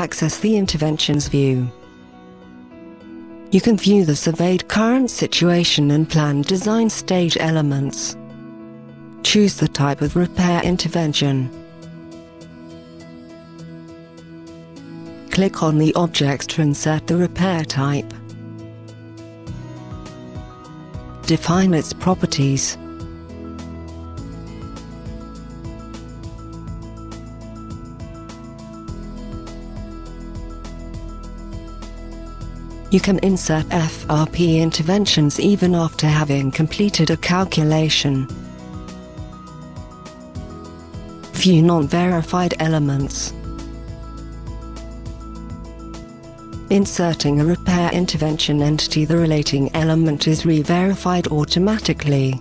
access the Interventions view. You can view the surveyed current situation and planned design stage elements. Choose the type of repair intervention. Click on the objects to insert the repair type. Define its properties. You can insert FRP interventions even after having completed a calculation. View non-verified elements. Inserting a repair intervention entity, the relating element is re-verified automatically.